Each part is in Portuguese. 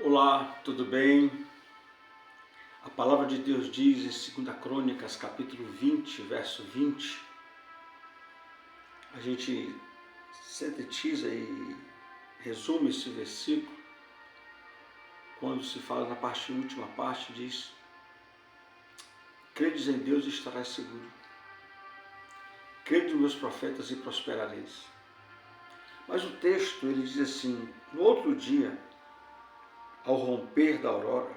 Olá, tudo bem? A palavra de Deus diz em 2 Crônicas, capítulo 20, verso 20, a gente sintetiza e resume esse versículo, quando se fala na última parte, diz: credes em Deus e estarás seguro, crede nos meus profetas e prosperareis. Mas o texto, ele diz assim: no outro dia, ao romper da aurora,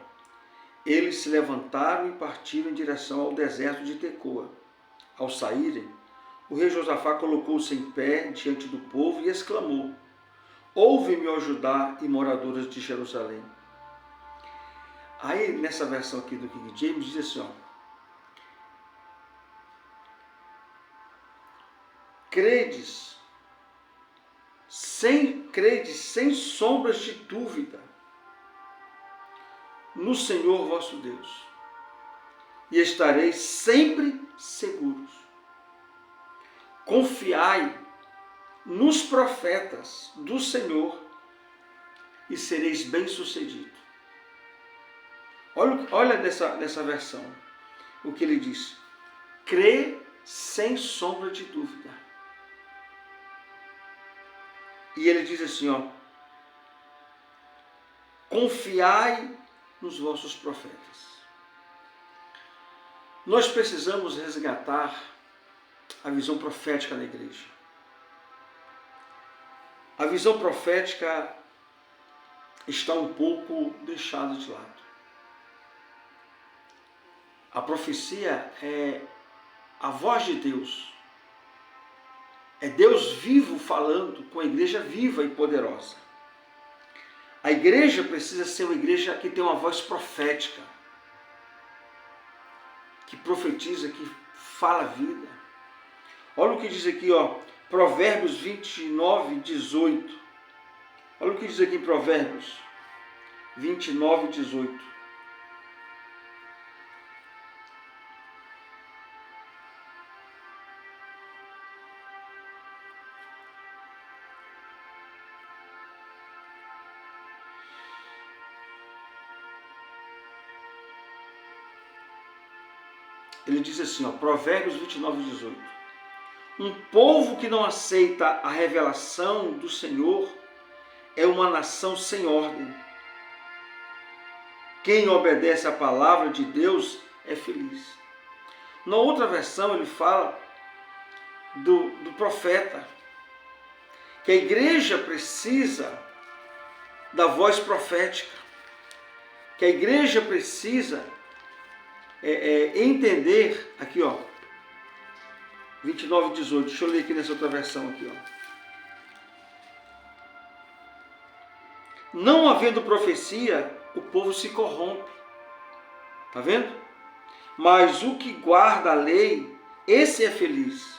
eles se levantaram e partiram em direção ao deserto de Tecoa. Ao saírem, o rei Josafá colocou-se em pé diante do povo e exclamou: ouve-me, ó Judá e moradores de Jerusalém. Aí, nessa versão aqui do King James, diz assim, credes sem sombras de dúvida no Senhor vosso Deus, e estareis sempre seguros. Confiai nos profetas do Senhor e sereis bem-sucedidos. Olha nessa versão o que ele diz: crê sem sombra de dúvida. E ele diz assim, confiai nos vossos profetas. Nós precisamos resgatar a visão profética na igreja. A visão profética está um pouco deixada de lado. A profecia é a voz de Deus. É Deus vivo falando com a igreja viva e poderosa. A igreja precisa ser uma igreja que tem uma voz profética, que profetiza, que fala a vida. Olha o que diz aqui, Provérbios 29, 18. Olha o que diz aqui em Provérbios 29, 18. Ele diz assim, Provérbios 29, 18. Um povo que não aceita a revelação do Senhor é uma nação sem ordem. Quem obedece à palavra de Deus é feliz. Na outra versão ele fala do profeta, que a igreja precisa da voz profética, que a igreja precisa entender, aqui 29, 18, deixa eu ler aqui nessa outra versão aqui, Não havendo profecia, o povo se corrompe. Está vendo? Mas o que guarda a lei, esse é feliz.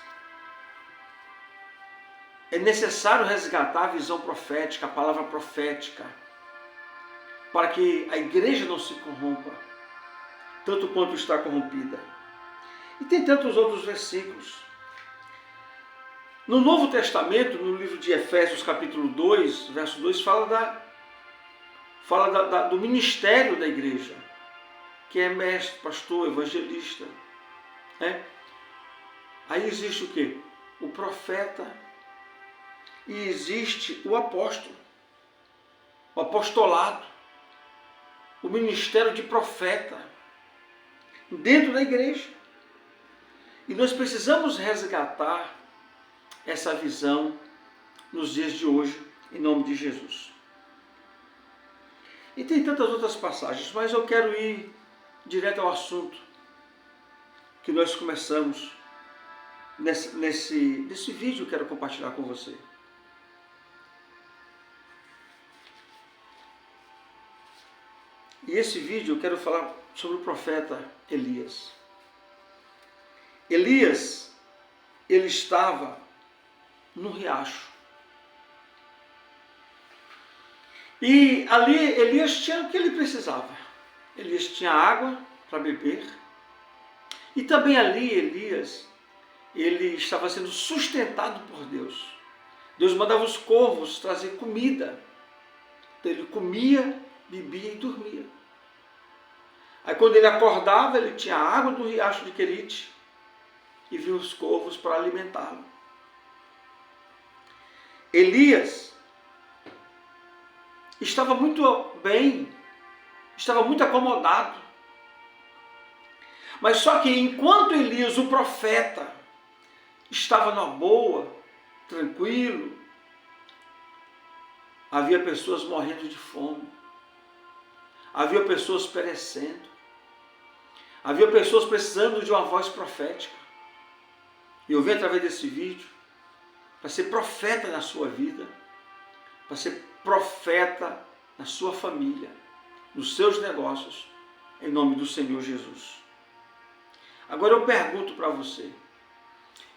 É necessário resgatar a visão profética, a palavra profética, para que a igreja não se corrompa, tanto quanto está corrompida. E tem tantos outros versículos. No Novo Testamento, no livro de Efésios, capítulo 2, verso 2, fala do ministério da igreja, que é mestre, pastor, evangelista. Aí existe o quê? O profeta e existe o apóstolo, o apostolado, o ministério de profeta dentro da igreja. E nós precisamos resgatar essa visão nos dias de hoje, em nome de Jesus. E tem tantas outras passagens, mas eu quero ir direto ao assunto que nós começamos nesse vídeo. Eu quero compartilhar com você. E esse vídeo eu quero falar sobre o profeta Elias. Elias, ele estava no riacho. E ali Elias tinha o que ele precisava. Elias tinha água para beber. E também ali Elias, ele estava sendo sustentado por Deus. Deus mandava os corvos trazer comida. Então ele comia bebia e dormia. Aí quando ele acordava, ele tinha água do riacho de Querite e vinham os corvos para alimentá-lo. Elias estava muito bem, estava muito acomodado. Mas só que enquanto Elias, o profeta, estava na boa, tranquilo, havia pessoas morrendo de fome, havia pessoas perecendo, havia pessoas precisando de uma voz profética. E eu venho através desse vídeo para ser profeta na sua vida, para ser profeta na sua família, nos seus negócios, em nome do Senhor Jesus. Agora eu pergunto para você,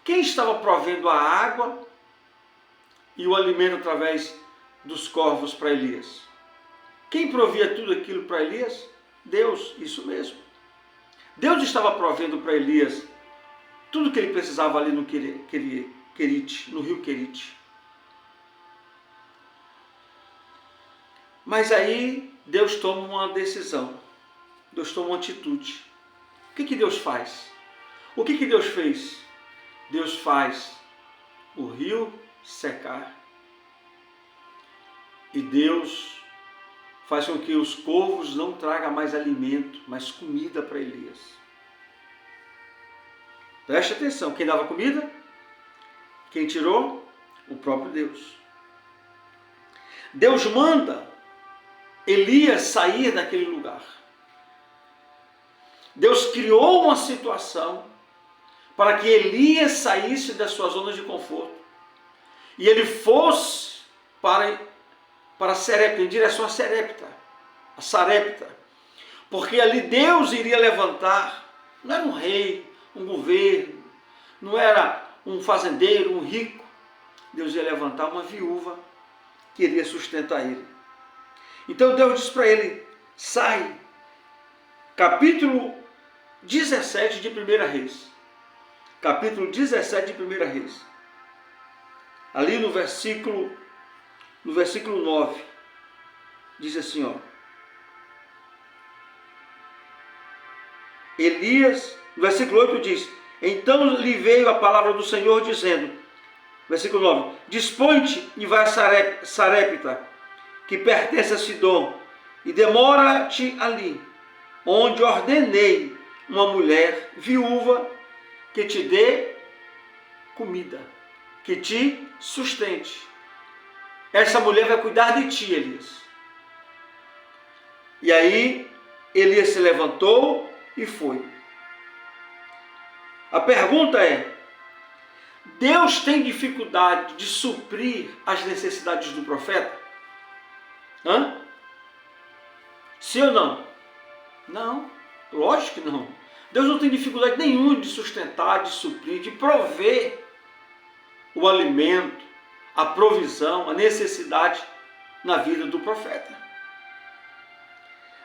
quem estava provendo a água e o alimento através dos corvos para Elias? Quem provia tudo aquilo para Elias? Deus, isso mesmo. Deus estava provendo para Elias tudo que ele precisava ali no Querite, no rio Querite. Mas aí Deus toma uma decisão, Deus toma uma atitude. O que Deus faz? O que Deus fez? Deus faz o rio secar. E Deus faz com que os corvos não tragam mais alimento, mais comida para Elias. Preste atenção, quem dava comida? Quem tirou? O próprio Deus. Deus manda Elias sair daquele lugar. Deus criou uma situação para que Elias saísse da sua zona de conforto e ele fosse para Sarepta, em direção a Sarepta, porque ali Deus iria levantar, não era um rei, um governo, não era um fazendeiro, um rico, Deus ia levantar uma viúva que iria sustentar ele. Então Deus disse para ele, sai, capítulo 17 de 1 Reis, capítulo 17 de 1 Reis, ali no versículo 9, diz assim, ó, Elias, no versículo 8 diz, então lhe veio a palavra do Senhor dizendo, versículo 9, dispõe-te e vai a Sarepta, que pertence a Sidom, e demora-te ali, onde ordenei uma mulher viúva que te dê comida, que te sustente. Essa mulher vai cuidar de ti, Elias. E aí, Elias se levantou e foi. A pergunta é, Deus tem dificuldade de suprir as necessidades do profeta? Sim ou não? Não, lógico que não. Deus não tem dificuldade nenhuma de sustentar, de suprir, de prover o alimento, a provisão, a necessidade na vida do profeta.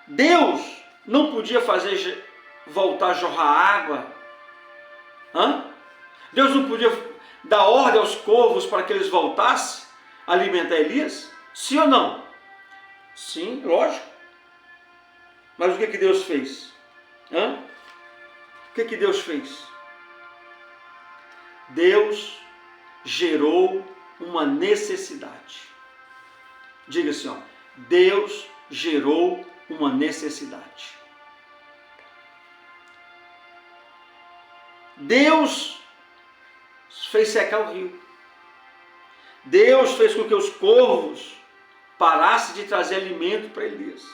Deus não podia fazer voltar a jorrar água? Deus não podia dar ordem aos corvos para que eles voltassem a alimentar Elias? Sim ou não? Sim, lógico. Mas o que Deus fez? O que Deus fez? Deus gerou uma necessidade. Diga assim, ó, Deus gerou uma necessidade. Deus fez secar o rio. Deus fez com que os corvos parassem de trazer alimento para Elias.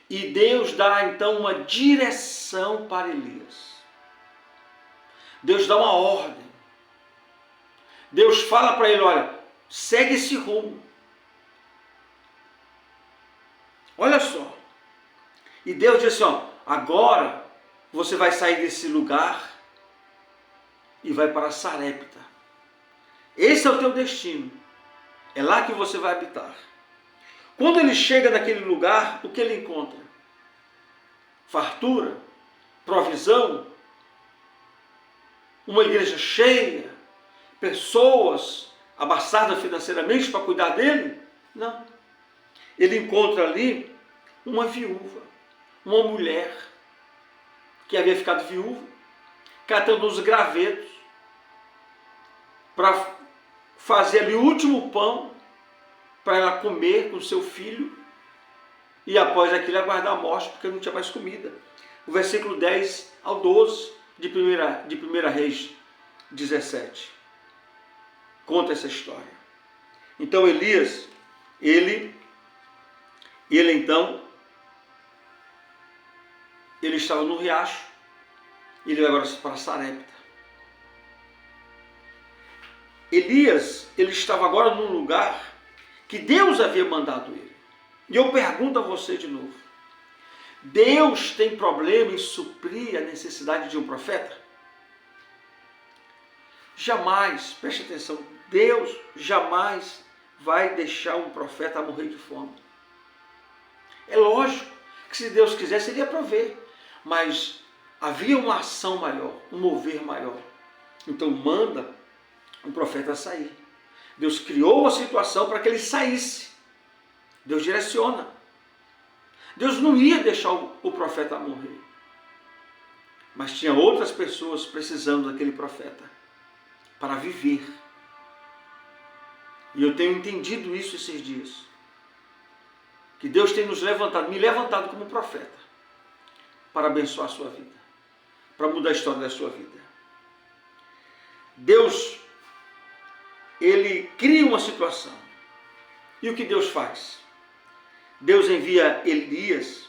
E Deus dá então uma direção para Elias. Deus dá uma ordem. Deus fala para ele, olha, segue esse rumo. Olha só. E Deus diz assim, ó, agora você vai sair desse lugar e vai para Sarepta. Esse é o teu destino. É lá que você vai habitar. Quando ele chega naquele lugar, o que ele encontra? Fartura, provisão, uma igreja cheia, pessoas abastadas financeiramente para cuidar dele? Não. ele encontra ali uma viúva, uma mulher que havia ficado viúva, catando os gravetos para fazer ali o último pão para ela comer com seu filho e após aquilo aguardar a morte porque não tinha mais comida. O versículo 10 ao 12 de 1 Reis 17 conta essa história. Então Elias, ele estava no riacho, ele vai agora para Sarepta. Elias, ele estava agora num lugar que Deus havia mandado ele. E eu pergunto a você de novo, Deus tem problema em suprir a necessidade de um profeta? Jamais, preste atenção, Deus jamais vai deixar um profeta morrer de fome. É lógico que se Deus quisesse, ele ia prover, mas havia uma ação maior, um mover maior. Então manda um profeta sair. Deus criou uma situação para que ele saísse. Deus direciona. Deus não ia deixar o profeta morrer. Mas tinha outras pessoas precisando daquele profeta para viver. E eu tenho entendido isso esses dias. Que Deus tem nos levantado, me levantado como profeta, para abençoar a sua vida, para mudar a história da sua vida. Deus, ele cria uma situação. E o que Deus faz? Deus envia Elias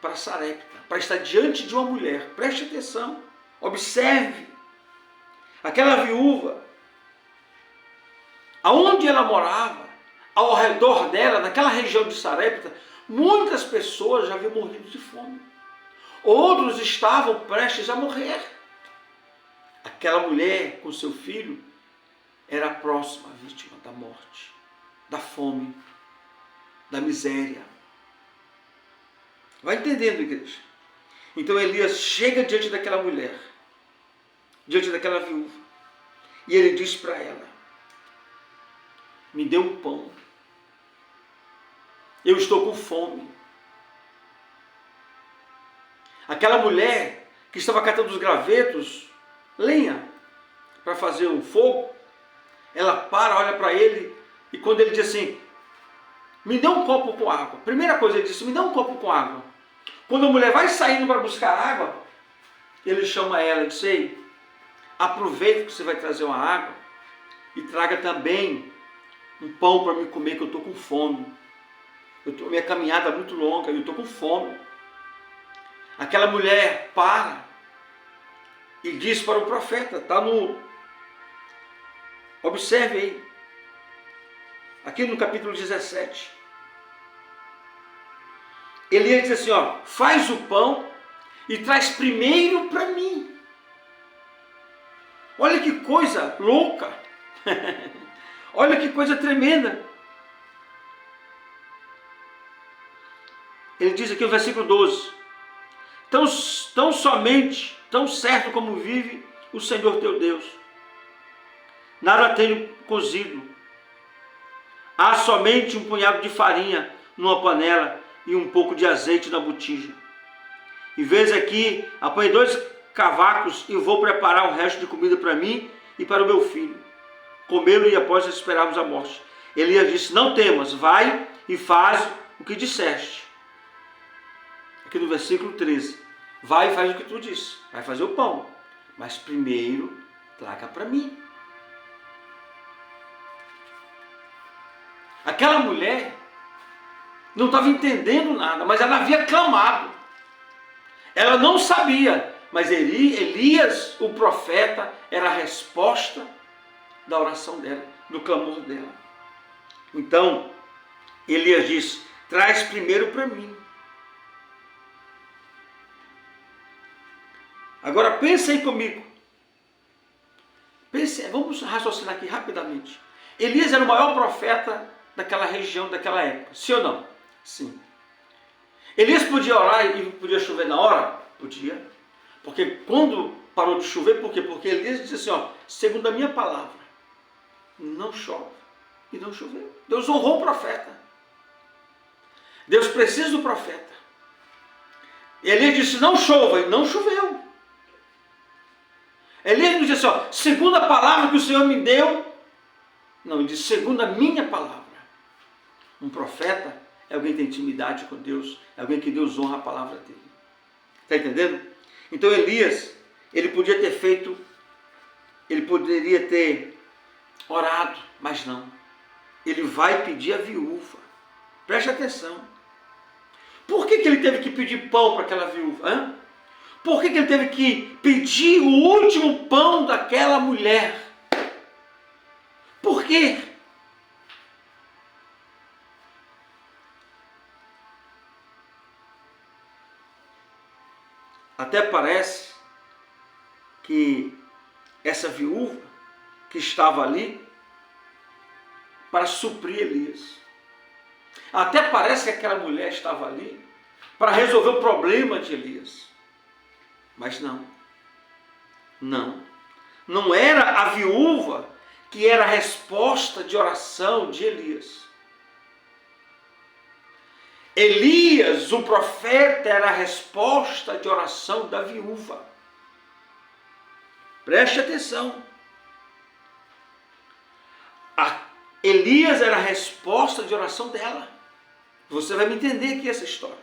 para Sarepta, para estar diante de uma mulher. Preste atenção, observe. Aquela viúva, aonde ela morava, ao redor dela, naquela região de Sarepta, muitas pessoas já haviam morrido de fome. Outros estavam prestes a morrer. Aquela mulher com seu filho era a próxima vítima da morte, da fome, da miséria. Vai entendendo, igreja? Então Elias chega diante daquela mulher, diante daquela viúva, e ele diz para ela: me dê um pão, eu estou com fome. Aquela mulher que estava catando os gravetos, lenha, para fazer um fogo, ela para, olha para ele, e quando ele diz assim, me dê um copo com água. Primeira coisa, ele disse, me dê um copo com água. Quando a mulher vai saindo para buscar água, ele chama ela e diz, ei, aproveita que você vai trazer uma água e traga também um pão para me comer, que eu estou com fome. Minha caminhada é muito longa e eu estou com fome. Aquela mulher para e diz para o profeta, está no... Observe aí, aqui no capítulo 17. Elias diz assim, ó, faz o pão e traz primeiro para mim. Olha que coisa louca. Olha que coisa tremenda. Ele diz aqui no versículo 12. Tão somente, tão certo como vive o Senhor teu Deus, nada tenho cozido. Há somente um punhado de farinha numa panela e um pouco de azeite na botija. E vês aqui, apanhei 2 cavacos e vou preparar o resto de comida para mim e para o meu filho. Comê-lo e após esperarmos a morte. Elias disse, não temas, vai e faz o que disseste. Aqui no versículo 13. Vai e faz o que tu disse. Vai fazer o pão. Mas primeiro, traga para mim. Aquela mulher não estava entendendo nada, mas ela havia clamado. Ela não sabia, mas Elias, o profeta, era a resposta da oração dela, do clamor dela. Então, Elias disse, traz primeiro para mim. Agora pensa aí comigo. Vamos raciocinar aqui rapidamente. Elias era o maior profeta daquela região, daquela época. Sim ou não? Sim. Elias podia orar e podia chover na hora? Podia. Porque quando parou de chover, por quê? Porque Elias disse assim, ó, segundo a minha palavra, não chove. E não choveu. Deus honrou o profeta. Deus precisa do profeta. Elias disse, não chova, e não choveu. Elias não disse assim, ó, segundo a palavra que o Senhor me deu. Não, ele disse, segundo a minha palavra. Um profeta é alguém que tem intimidade com Deus, é alguém que Deus honra a palavra dele. Está entendendo? Então Elias, ele podia ter feito, ele poderia ter orado, mas não. Ele vai pedir a viúva. Preste atenção. Por que ele teve que pedir pão para aquela viúva? Hã? Por que ele teve que pedir o último pão daquela mulher? Por quê? Até parece que essa viúva que estava ali para suprir Elias. Até parece que aquela mulher estava ali para resolver o problema de Elias. Mas não. Não era a viúva que era a resposta de oração de Elias. Elias, o profeta, era a resposta de oração da viúva. Preste atenção. Elias era a resposta de oração dela. Você vai me entender aqui essa história.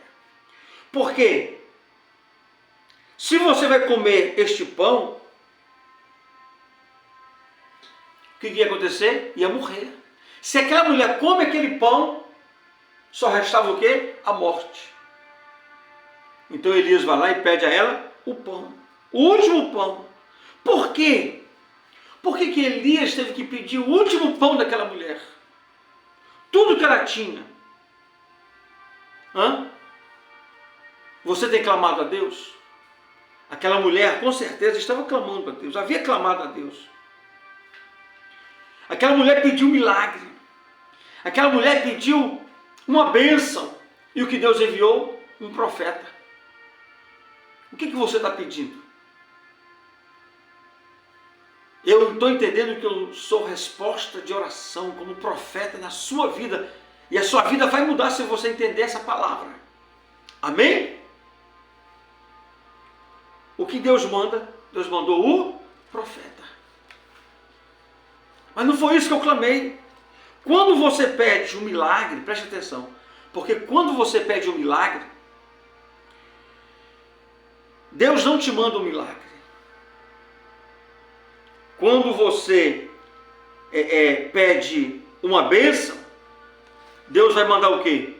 Por quê? Se você vai comer este pão, o que ia acontecer? Ia morrer. Se aquela mulher come aquele pão, só restava o quê? A morte. Então Elias vai lá e pede a ela o pão. O último pão. Por quê? Por que Elias teve que pedir o último pão daquela mulher? Tudo que ela tinha. Você tem clamado a Deus? Aquela mulher com certeza estava clamando a Deus. Havia clamado a Deus. Aquela mulher pediu um milagre. Aquela mulher pediu uma bênção. E o que Deus enviou? Um profeta. O que você está pedindo? Eu estou entendendo que eu sou resposta de oração como profeta na sua vida. E a sua vida vai mudar se você entender essa palavra. Amém? O que Deus manda? Deus mandou o profeta. Mas não foi isso que eu clamei. Quando você pede um milagre, preste atenção. Porque quando você pede um milagre, Deus não te manda um milagre. Quando você pede uma bênção, Deus vai mandar o quê?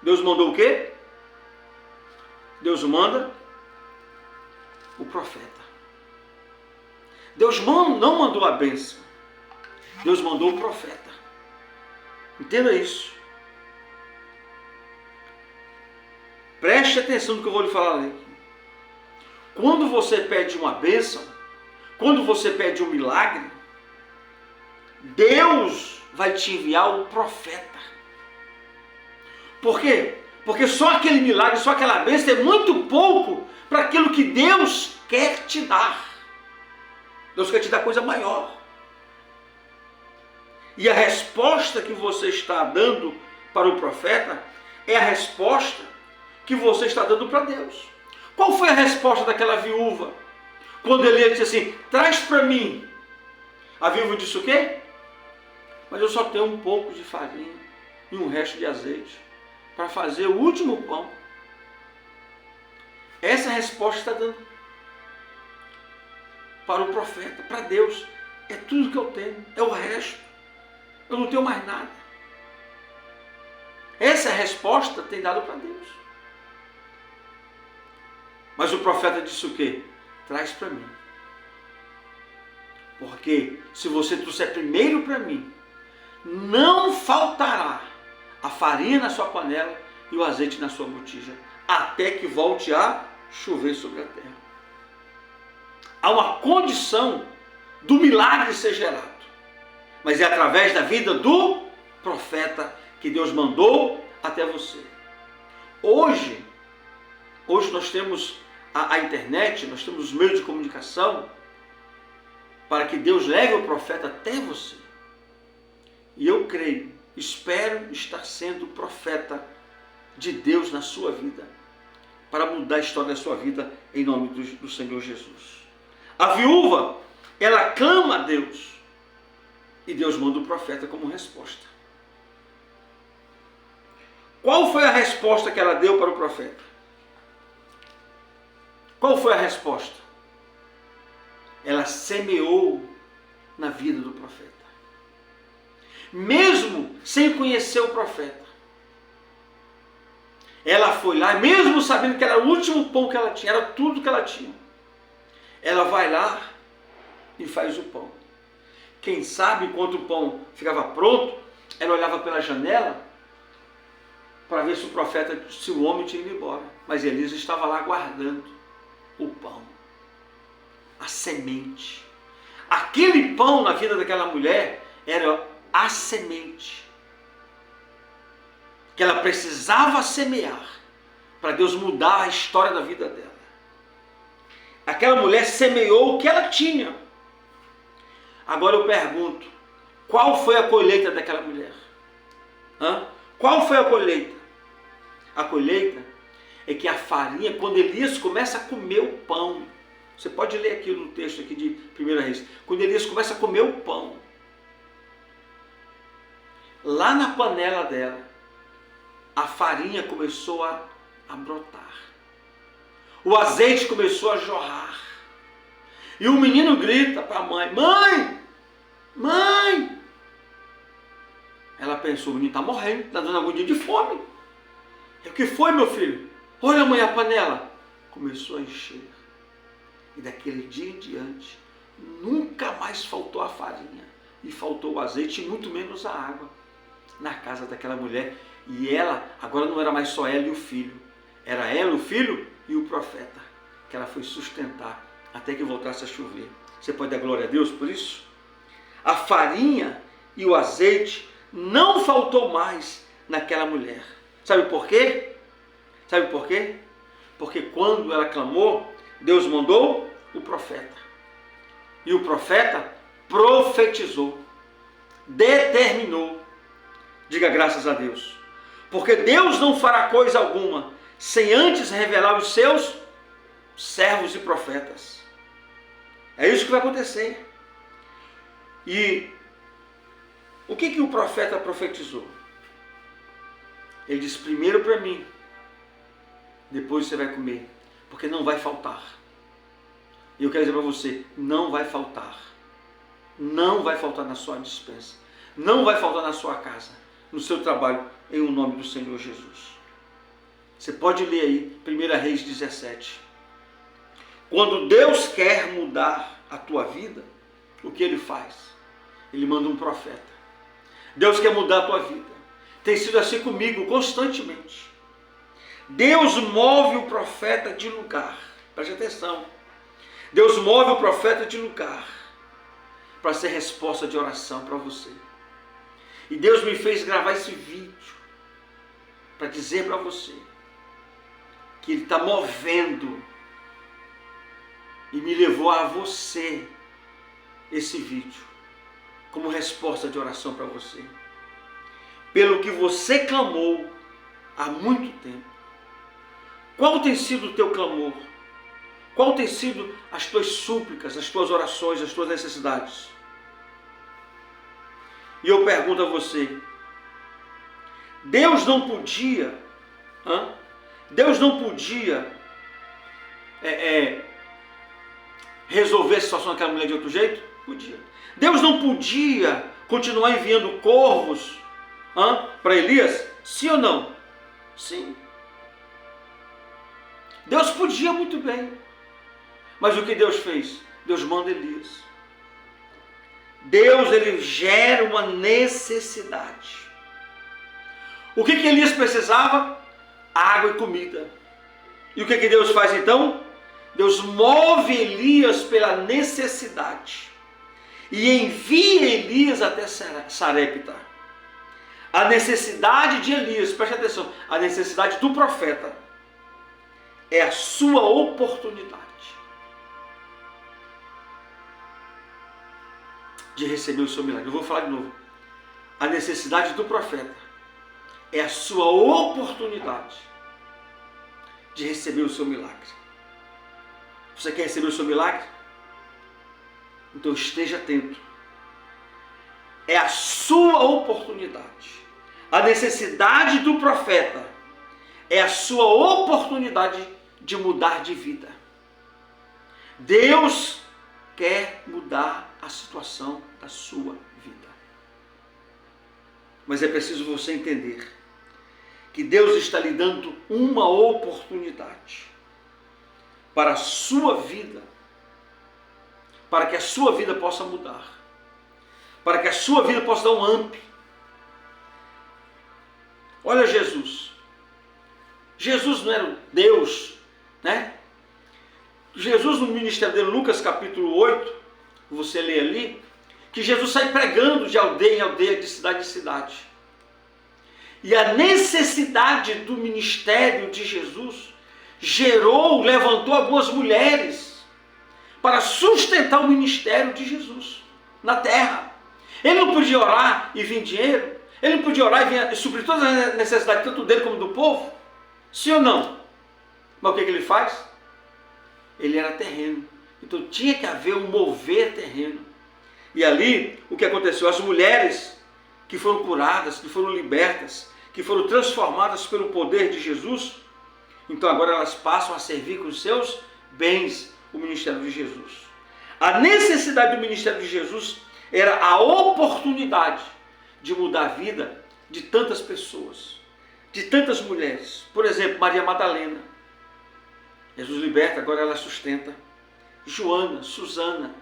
Deus mandou o quê? Deus manda o profeta. Deus não mandou a bênção. Deus mandou o profeta. Entenda isso. Preste atenção no que eu vou lhe falar aqui. Quando você pede uma bênção, quando você pede um milagre, Deus vai te enviar o profeta. Por quê? Porque só aquele milagre, só aquela bênção é muito pouco para aquilo que Deus quer te dar. Deus quer te dar coisa maior. E a resposta que você está dando para o profeta é a resposta que você está dando para Deus. Qual foi a resposta daquela viúva? Quando ele disse assim, traz para mim. A viúva disse o quê? Mas eu só tenho um pouco de farinha e um resto de azeite para fazer o último pão. Essa resposta está dando para o profeta, para Deus. É tudo que eu tenho, é o resto. Eu não tenho mais nada. Essa resposta tem dado para Deus. Mas o profeta disse o quê? Traz para mim. Porque se você trouxer primeiro para mim, não faltará a farinha na sua panela e o azeite na sua botija, até que volte a chover sobre a terra. Há uma condição do milagre ser gerado, mas é através da vida do profeta que Deus mandou até você. Hoje nós temos a internet, nós temos os meios de comunicação para que Deus leve o profeta até você. E eu creio espero estar sendo profeta de Deus na sua vida, para mudar a história da sua vida, em nome do Senhor Jesus. A viúva, ela clama a Deus, e Deus manda o profeta como resposta. Qual foi a resposta que ela deu para o profeta? Qual foi a resposta? Ela semeou na vida do profeta, mesmo sem conhecer o profeta. Ela foi lá, mesmo sabendo que era o último pão que ela tinha, era tudo que ela tinha. Ela vai lá e faz o pão. Quem sabe, enquanto o pão ficava pronto, ela olhava pela janela para ver se o profeta, se o homem tinha ido embora. Mas Elias estava lá guardando o pão, a semente. Aquele pão na vida daquela mulher era a semente que ela precisava semear para Deus mudar a história da vida dela. Aquela mulher semeou o que ela tinha. Agora eu pergunto, qual foi a colheita daquela mulher? Qual foi a colheita? A colheita é que a farinha, quando Elias começa a comer o pão, você pode ler aqui no texto aqui de 1 Reis, quando Elias começa a comer o pão, lá na panela dela, a farinha começou a brotar, o azeite começou a jorrar, e o menino grita para a mãe: mãe, mãe! Ela pensou, o menino está morrendo, está dando agonia de fome. O que foi, meu filho? Olha, mãe, a panela começou a encher. E daquele dia em diante, nunca mais faltou a farinha, e faltou o azeite, e muito menos a água, na casa daquela mulher. E ela, agora não era mais só ela e o filho, era ela, o filho e o profeta, que ela foi sustentar, até que voltasse a chover. Você pode dar glória a Deus por isso? A farinha e o azeite não faltou mais naquela mulher. Sabe por quê? Sabe por quê? Porque quando ela clamou, Deus mandou o profeta. E o profeta profetizou, determinou. Diga graças a Deus. Porque Deus não fará coisa alguma sem antes revelar os seus servos e profetas. É isso que vai acontecer. E o que o profeta profetizou? Ele disse: primeiro para mim, depois você vai comer, porque não vai faltar. E eu quero dizer para você, não vai faltar. Não vai faltar na sua despensa. Não vai faltar na sua casa, no seu trabalho, em o nome do Senhor Jesus. Você pode ler aí, 1 Reis 17. Quando Deus quer mudar a tua vida, o que Ele faz? Ele manda um profeta. Deus quer mudar a tua vida. Tem sido assim comigo constantemente. Deus move o profeta de lugar. Preste atenção. Deus move o profeta de lugar para ser resposta de oração para você. E Deus me fez gravar esse vídeo para dizer para você que Ele está movendo e me levou a você esse vídeo como resposta de oração para você. Pelo que você clamou há muito tempo. Qual tem sido o teu clamor? Qual tem sido as tuas súplicas, as tuas orações, as tuas necessidades? E eu pergunto a você, Deus não podia resolver a situação daquela mulher de outro jeito? Podia. Deus não podia continuar enviando corvos para Elias? Sim ou não? Sim. Deus podia muito bem. Mas o que Deus fez? Deus manda Elias. Deus, ele gera uma necessidade. O que Elias precisava? Água e comida. E o que Deus faz então? Deus move Elias pela necessidade e envia Elias até Sarepta. A necessidade de Elias, preste atenção, a necessidade do profeta é a sua oportunidade de receber o seu milagre. Eu vou falar de novo. A necessidade do profeta é a sua oportunidade de receber o seu milagre. Você quer receber o seu milagre? Então esteja atento. É a sua oportunidade. A necessidade do profeta é a sua oportunidade de mudar de vida. Deus quer mudar a situação da sua vida. Mas é preciso você entender que Deus está lhe dando uma oportunidade para a sua vida, para que a sua vida possa mudar, para que a sua vida possa dar um up. Olha Jesus. Jesus não era Deus, né? Jesus, no ministério dele, Lucas capítulo 8, você lê ali, que Jesus sai pregando de aldeia em aldeia, de cidade em cidade. E a necessidade do ministério de Jesus levantou algumas mulheres para sustentar o ministério de Jesus na terra. Ele não podia orar e vir dinheiro, ele não podia orar e suprir todas as necessidades, tanto dele como do povo, sim ou não? Mas o que ele faz? Ele era terreno, então tinha que haver um mover terreno. E ali, o que aconteceu? As mulheres que foram curadas, que foram libertas, que foram transformadas pelo poder de Jesus, então agora elas passam a servir com os seus bens o ministério de Jesus. A necessidade do ministério de Jesus era a oportunidade de mudar a vida de tantas pessoas, de tantas mulheres. Por exemplo, Maria Madalena. Jesus liberta, agora ela sustenta. Joana, Susana,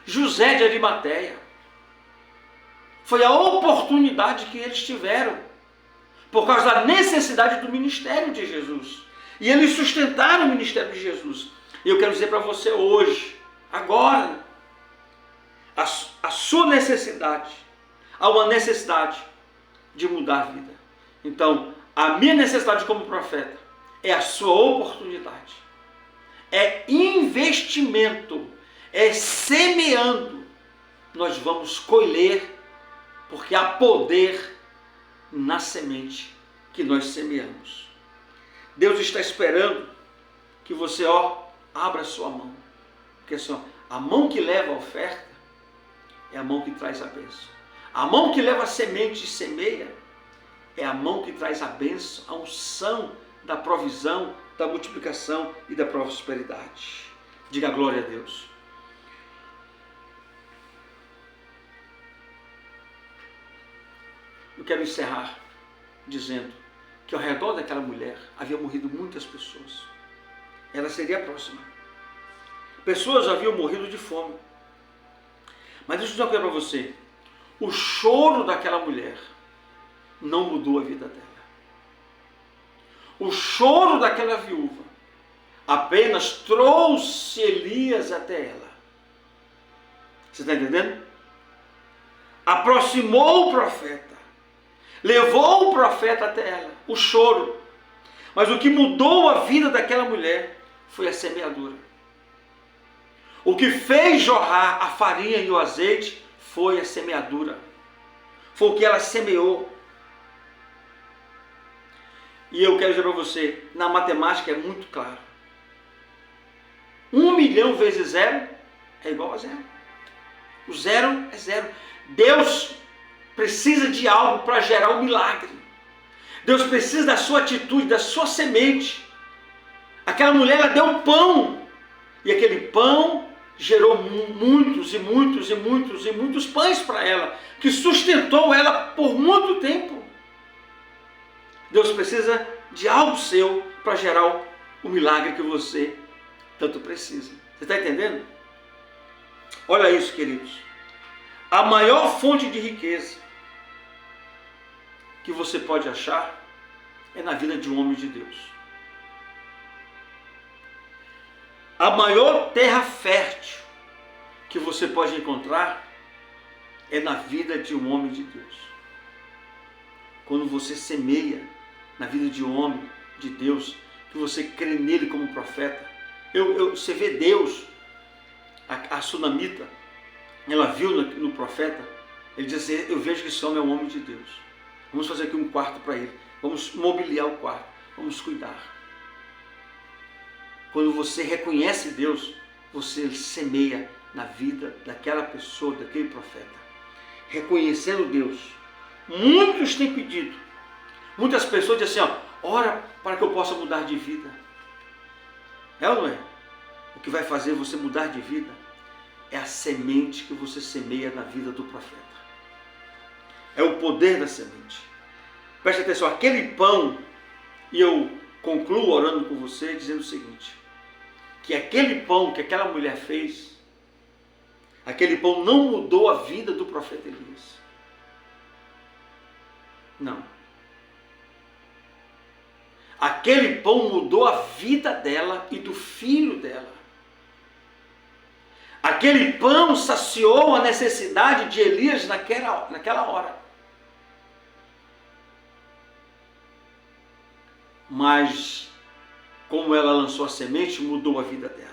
José de Arimateia. Foi a oportunidade que eles tiveram por causa da necessidade do ministério de Jesus. E eles sustentaram o ministério de Jesus. E eu quero dizer para você hoje, agora, a sua necessidade, há uma necessidade de mudar a vida. Então, a minha necessidade como profeta é a sua oportunidade. É investimento, é semeando. Nós vamos colher, porque há poder na semente que nós semeamos. Deus está esperando que você, abra a sua mão. Porque assim, a mão que leva a oferta é a mão que traz a bênção. A mão que leva a semente e semeia é a mão que traz a bênção, a unção da provisão, da multiplicação e da prosperidade. Diga glória a Deus. Eu quero encerrar dizendo que ao redor daquela mulher havia morrido muitas pessoas. Ela seria a próxima. Pessoas haviam morrido de fome. Mas deixa eu dizer uma coisa para você. O choro daquela mulher não mudou a vida dela. O choro daquela viúva apenas trouxe Elias até ela. Você está entendendo? Aproximou o profeta. Levou o profeta até ela. O choro. Mas o que mudou a vida daquela mulher foi a semeadura. O que fez jorrar a farinha e o azeite foi a semeadura. Foi o que ela semeou. E eu quero dizer para você, na matemática é muito claro. 1 milhão vezes 0 é igual a 0. O 0 é 0. Deus precisa de algo para gerar um milagre. Deus precisa da sua atitude, da sua semente. Aquela mulher, ela deu um pão. E aquele pão gerou muitos e muitos e muitos e muitos pães para ela, que sustentou ela por muito tempo. Deus precisa de algo seu para gerar o milagre que você tanto precisa. Você está entendendo? Olha isso, queridos. A maior fonte de riqueza que você pode achar é na vida de um homem de Deus. A maior terra fértil que você pode encontrar é na vida de um homem de Deus. Quando você semeia na vida de um homem de Deus, que você crê nele como profeta. Você vê Deus, a sunamita, ela viu no profeta Ele diz assim, eu vejo que esse homem é um homem de Deus. Vamos fazer aqui um quarto para ele. Vamos mobiliar o quarto. Vamos cuidar. Quando você reconhece Deus, você semeia na vida daquela pessoa, daquele profeta. Reconhecendo Deus. Muitos têm pedido. Muitas pessoas dizem assim, ora para que eu possa mudar de vida. É ou não é? O que vai fazer você mudar de vida é a semente que você semeia na vida do profeta. É o poder da semente. Preste atenção, aquele pão, e eu concluo orando com você, dizendo o seguinte, que aquele pão que aquela mulher fez, aquele pão não mudou a vida do profeta Elias. Não. Aquele pão mudou a vida dela e do filho dela. Aquele pão saciou a necessidade de Elias naquela hora. Mas, como ela lançou a semente, mudou a vida dela.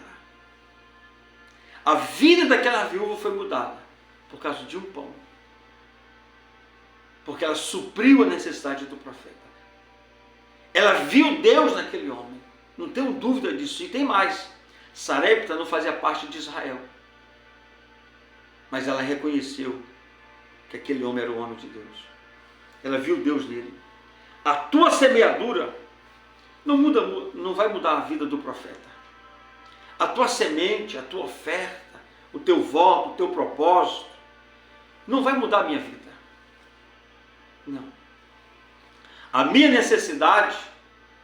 A vida daquela viúva foi mudada por causa de um pão. Porque ela supriu a necessidade do profeta. Ela viu Deus naquele homem. Não tenho dúvida disso. E tem mais. Sarepta não fazia parte de Israel. Mas ela reconheceu que aquele homem era o homem de Deus. Ela viu Deus nele. A tua semeadura não vai mudar a vida do profeta. A tua semente, a tua oferta, o teu voto, o teu propósito, não vai mudar a minha vida. Não. A minha necessidade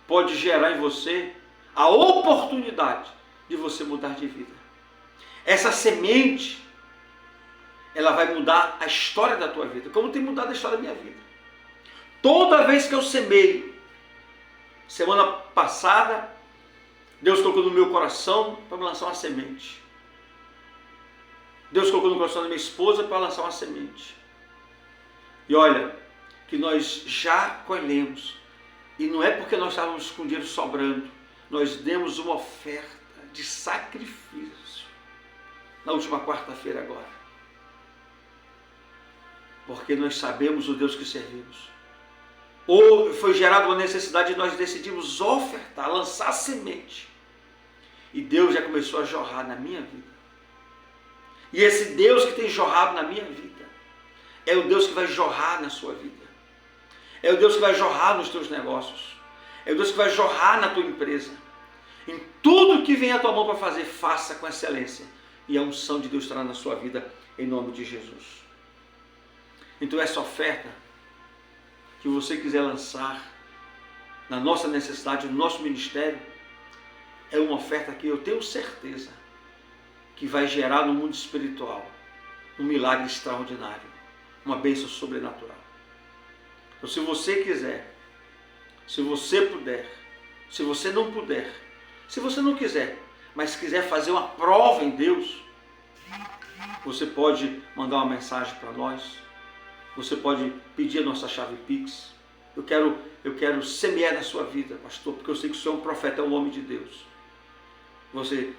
pode gerar em você a oportunidade de você mudar de vida. Essa semente, ela vai mudar a história da tua vida, como tem mudado a história da minha vida. Toda vez que eu semeio, semana passada, Deus colocou no meu coração para me lançar uma semente. Deus colocou no coração da minha esposa para lançar uma semente. E olha, que nós já colhemos. E não é porque nós estávamos com dinheiro sobrando. Nós demos uma oferta de sacrifício na última quarta-feira agora. Porque nós sabemos o Deus que servimos. Ou foi gerada uma necessidade e nós decidimos ofertar, lançar a semente. E Deus já começou a jorrar na minha vida. E esse Deus que tem jorrado na minha vida é o Deus que vai jorrar na sua vida. É o Deus que vai jorrar nos teus negócios. É o Deus que vai jorrar na tua empresa. Em tudo que vem à tua mão para fazer, faça com excelência. E a unção de Deus estará na sua vida, em nome de Jesus. Então essa oferta que você quiser lançar na nossa necessidade, no nosso ministério, é uma oferta que eu tenho certeza que vai gerar no mundo espiritual um milagre extraordinário, uma bênção sobrenatural. Então, se você quiser, se você puder, se você não puder, se você não quiser, mas quiser fazer uma prova em Deus, você pode mandar uma mensagem para nós, você pode pedir a nossa chave Pix. Eu quero semear na sua vida, pastor, porque eu sei que o senhor é um profeta, é um homem de Deus. Você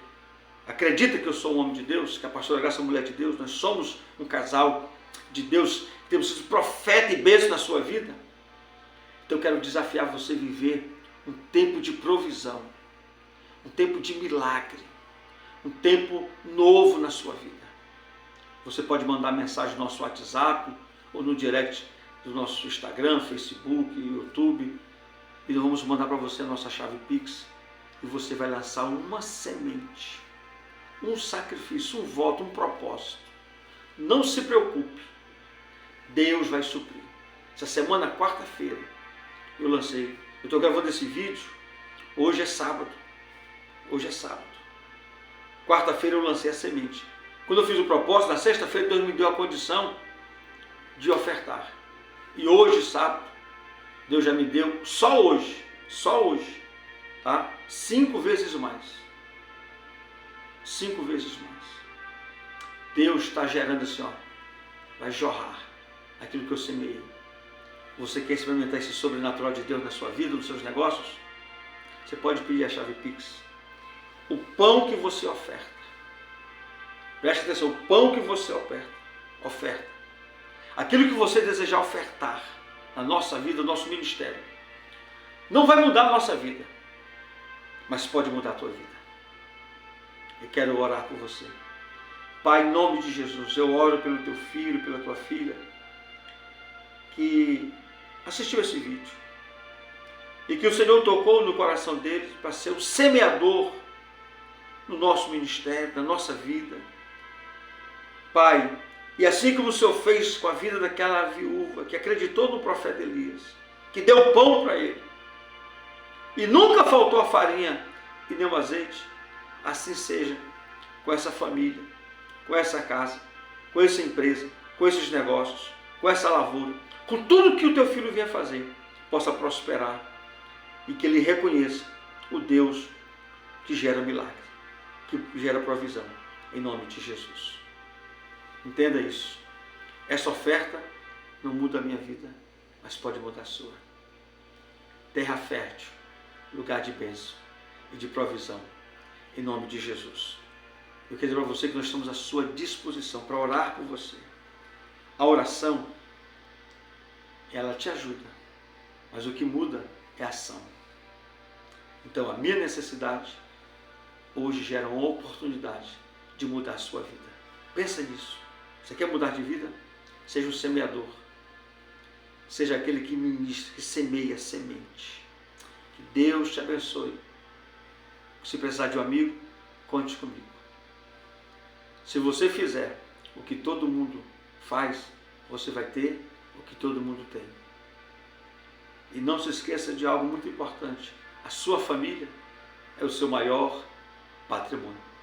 acredita que eu sou um homem de Deus, que a pastora Graça é uma mulher de Deus, nós somos um casal de Deus, temos sido profeta e bênção na sua vida? Então eu quero desafiar você a viver um tempo de provisão, um tempo de milagre, um tempo novo na sua vida. Você pode mandar mensagem no nosso WhatsApp ou no direct do nosso Instagram, Facebook, YouTube, e nós vamos mandar para você a nossa chave Pix, e você vai lançar uma semente, um sacrifício, um voto, um propósito. Não se preocupe, Deus vai suprir. Essa semana, quarta-feira, eu lancei, eu estou gravando esse vídeo, hoje é sábado, quarta-feira eu lancei a semente. Quando eu fiz o propósito, na sexta-feira Deus me deu a condição de ofertar. E hoje, sábado, Deus já me deu, só hoje, tá? 5 vezes mais. 5 vezes mais. Deus está gerando assim, vai jorrar aquilo que eu semeei. Você quer experimentar esse sobrenatural de Deus na sua vida, nos seus negócios? Você pode pedir a chave Pix. O pão que você oferta. Preste atenção, o pão que você oferta. aquilo que você desejar ofertar na nossa vida, no nosso ministério, não vai mudar a nossa vida, mas pode mudar a tua vida. Eu quero orar por você. Pai, em nome de Jesus, eu oro pelo teu filho, pela tua filha, que assistiu esse vídeo, e que o Senhor tocou no coração deles para ser o semeador no nosso ministério, na nossa vida. Pai, e assim como o Senhor fez com a vida daquela viúva que acreditou no profeta Elias, que deu pão para ele, e nunca faltou a farinha e nem o azeite, assim seja com essa família, com essa casa, com essa empresa, com esses negócios, com essa lavoura, com tudo que o teu filho vier fazer, possa prosperar e que ele reconheça o Deus que gera milagre, que gera provisão, em nome de Jesus. Entenda isso. Essa oferta não muda a minha vida, mas pode mudar a sua. Terra fértil, lugar de bênção e de provisão, em nome de Jesus. Eu quero dizer para você que nós estamos à sua disposição para orar por você. A oração, ela te ajuda, mas o que muda é a ação. Então, a minha necessidade hoje gera uma oportunidade de mudar a sua vida. Pensa nisso. Você quer mudar de vida? Seja um semeador. Seja aquele que ministra, que semeia semente. Que Deus te abençoe. Se precisar de um amigo, conte comigo. Se você fizer o que todo mundo faz, você vai ter o que todo mundo tem. E não se esqueça de algo muito importante. A sua família é o seu maior patrimônio.